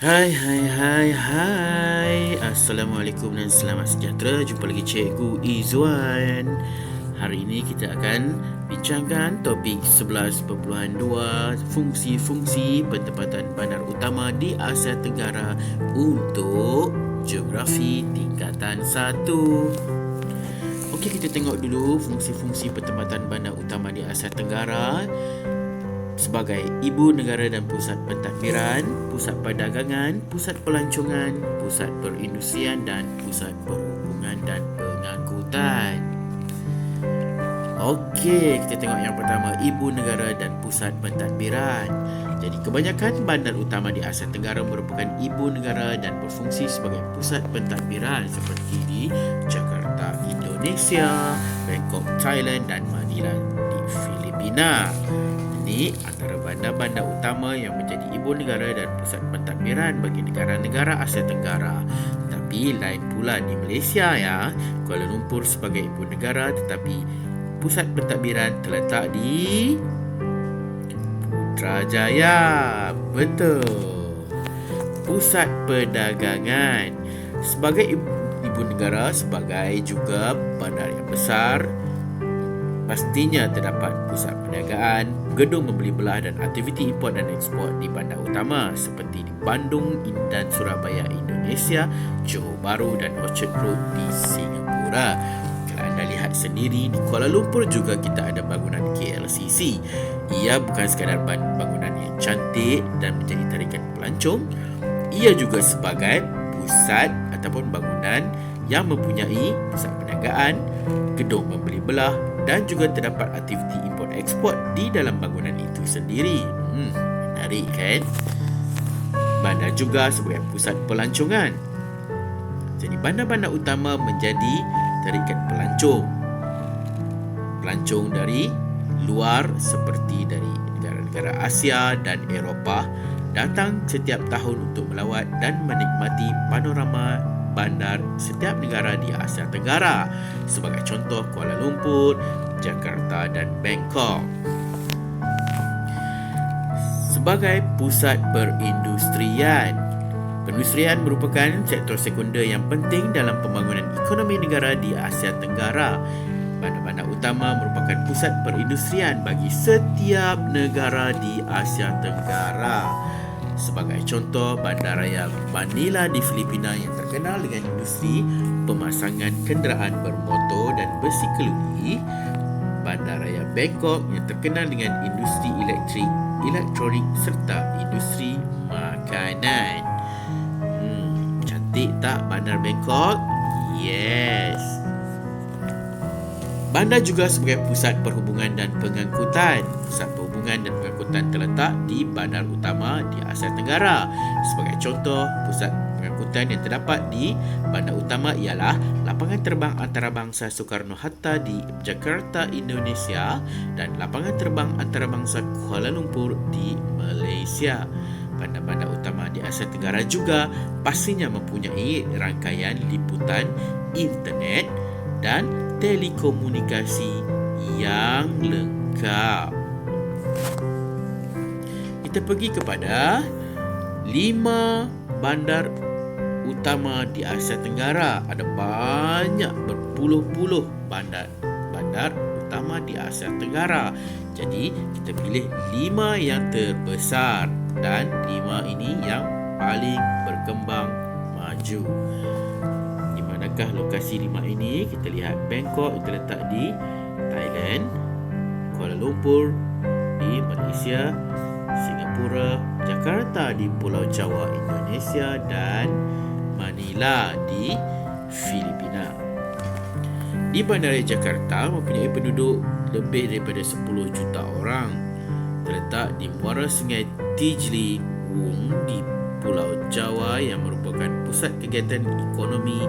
Hai hai hai hai. Assalamualaikum dan selamat sejahtera. Jumpa lagi Cikgu Izzuan. Hari ini kita akan bincangkan topik 11.2 fungsi-fungsi penempatan bandar utama di Asia Tenggara untuk geografi tingkatan 1. Okey, kita tengok dulu fungsi-fungsi penempatan bandar utama di Asia Tenggara sebagai ibu negara dan pusat pentadbiran, pusat perdagangan, pusat pelancongan, pusat perindustrian dan pusat perhubungan dan pengangkutan. Okey, kita tengok yang pertama, ibu negara dan pusat pentadbiran. Jadi kebanyakan bandar utama di Asia Tenggara merupakan ibu negara dan berfungsi sebagai pusat pentadbiran seperti di Jakarta, Indonesia, Bangkok, Thailand dan Manila di Filipina. Ini antara bandar-bandar utama yang menjadi ibu negara dan pusat pentadbiran bagi negara-negara Asia Tenggara. Tetapi lain pula di Malaysia ya. Kuala Lumpur sebagai ibu negara tetapi pusat pentadbiran terletak di Putrajaya. Betul. Pusat perdagangan sebagai ibu negara, sebagai juga bandar yang besar, pastinya terdapat pusat perniagaan, gedung membeli belah dan aktiviti import dan ekspor di bandar utama seperti di Bandung dan Surabaya, Indonesia, Johor Bahru dan Orchard Road di Singapura. Kalau anda lihat sendiri, di Kuala Lumpur juga kita ada bangunan KLCC. Ia bukan sekadar bangunan yang cantik dan menjadi tarikan pelancong, ia juga sebagai pusat ataupun bangunan yang mempunyai pusat perniagaan, gedung membeli belah dan juga terdapat aktiviti import ekspor di dalam bangunan itu sendiri. Menarik kan? Bandar juga sebagai pusat pelancongan. Jadi bandar-bandar utama menjadi tarikan pelancong. Pelancong dari luar seperti dari negara-negara Asia dan Eropah datang setiap tahun untuk melawat dan menikmati panorama bandar setiap negara di Asia Tenggara. Sebagai contoh Kuala Lumpur, Jakarta dan Bangkok. Sebagai pusat perindustrian. Perindustrian merupakan sektor sekunder yang penting dalam pembangunan ekonomi negara di Asia Tenggara. Bandar-bandar utama merupakan pusat perindustrian bagi setiap negara di Asia Tenggara. Sebagai contoh, Bandaraya Manila di Filipina yang terkenal dengan industri pemasangan kenderaan bermotor dan besi kelui. Bandaraya Bangkok yang terkenal dengan industri elektronik serta industri makanan. Cantik tak bandar Bangkok? Yes. Bandar juga sebagai pusat perhubungan dan pengangkutan. Pusat perhubungan dan pengangkutan terletak di bandar utama di Asia Tenggara. Sebagai contoh, pusat pengangkutan yang terdapat di bandar utama ialah lapangan terbang antarabangsa Soekarno-Hatta di Jakarta, Indonesia dan lapangan terbang antarabangsa Kuala Lumpur di Malaysia. Bandar-bandar utama di Asia Tenggara juga pastinya mempunyai rangkaian liputan internet dan telekomunikasi yang lengkap. Kita pergi kepada 5 bandar utama di Asia Tenggara. Ada banyak berpuluh-puluh bandar utama di Asia Tenggara. Jadi kita pilih 5 yang terbesar dan 5 ini yang paling berkembang maju. Manakah lokasi 5 ini? Kita lihat Bangkok itu letak di Thailand, Kuala Lumpur di Malaysia, Singapura, Jakarta di Pulau Jawa, Indonesia dan Manila di Filipina. Di Bandaraya Jakarta mempunyai penduduk lebih daripada 10 juta orang. Terletak di muara Sungai Tijli Wung di Pulau Jawa yang merupakan pusat kegiatan ekonomi,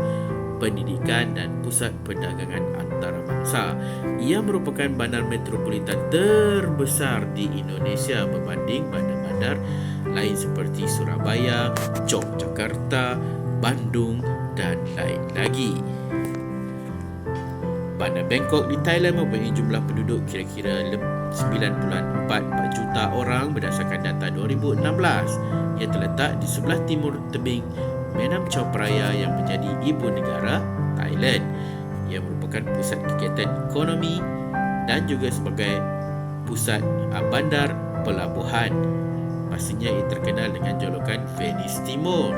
pendidikan dan pusat perdagangan antarabangsa. Ia merupakan bandar metropolitan terbesar di Indonesia berbanding bandar-bandar lain seperti Surabaya, Yogyakarta, Bandung dan lain lagi. Bandar Bangkok di Thailand mempunyai jumlah penduduk kira-kira 9.44 juta orang berdasarkan data 2016. Ia terletak di sebelah timur tebing Menam Chao Phraya yang menjadi ibu negara Thailand. Ia merupakan pusat kegiatan ekonomi dan juga sebagai pusat bandar pelabuhan. Pastinya ia terkenal dengan julukan Venice Timur.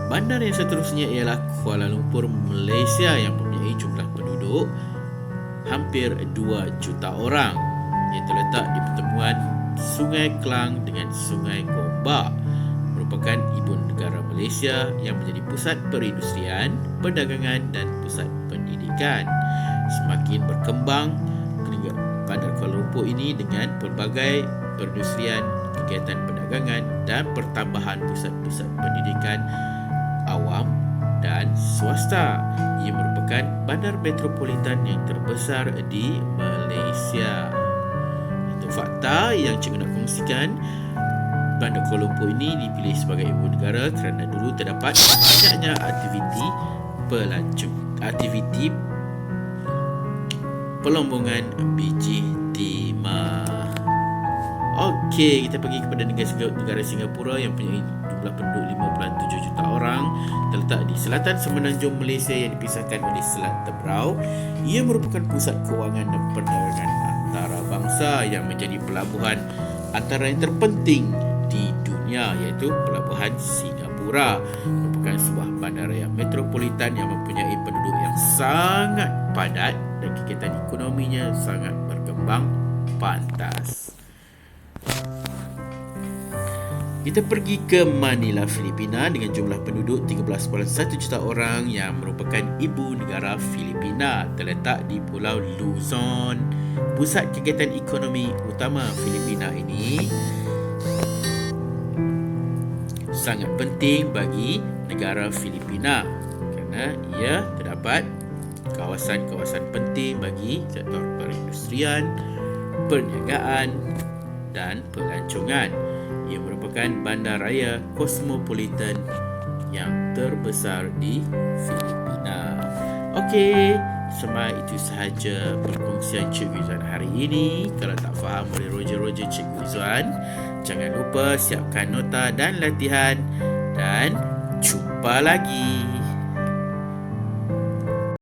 Bandar yang seterusnya ialah Kuala Lumpur, Malaysia yang mempunyai jumlah penduduk hampir 2 juta orang. Ia terletak di pertemuan Sungai Klang dengan Sungai Gombak. Merupakan ibu negara Malaysia yang menjadi pusat perindustrian, perdagangan dan pusat pendidikan. Semakin berkembang Bandar Kuala Lumpur ini dengan pelbagai perindustrian, kegiatan perdagangan dan pertambahan pusat-pusat pendidikan awam dan swasta. Ia merupakan bandar metropolitan yang terbesar di Malaysia. Itu fakta yang cikgu nak kongsikan. Bandar Kuala Lumpur ini dipilih sebagai ibu negara kerana dulu terdapat banyaknya aktiviti pelombongan biji timah. Okey, kita pergi kepada negara Singapura yang mempunyai jumlah penduduk 5.7 juta orang, terletak di selatan semenanjung Malaysia yang dipisahkan oleh Selat Tebrau. Ia merupakan pusat kewangan dan perdagangan antarabangsa yang menjadi pelabuhan antara yang terpenting di dunia, iaitu Pelabuhan Singapura. Merupakan sebuah bandaraya metropolitan yang mempunyai penduduk yang sangat padat dan kegiatan ekonominya sangat berkembang pantas. Kita pergi ke Manila, Filipina dengan jumlah penduduk 13.1 juta orang yang merupakan ibu negara Filipina. Terletak di Pulau Luzon. Pusat kegiatan ekonomi utama Filipina ini sangat penting bagi negara Filipina kerana ia terdapat kawasan-kawasan penting bagi sektor perindustrian, perniagaan dan pelancongan. Ia merupakan bandaraya kosmopolitan yang terbesar di Filipina. Okey, semua itu sahaja perkongsian Cikgu Izzuan hari ini. Kalau tak faham boleh roja-roja Cikgu Izzuan. Jangan lupa siapkan nota dan latihan dan jumpa lagi.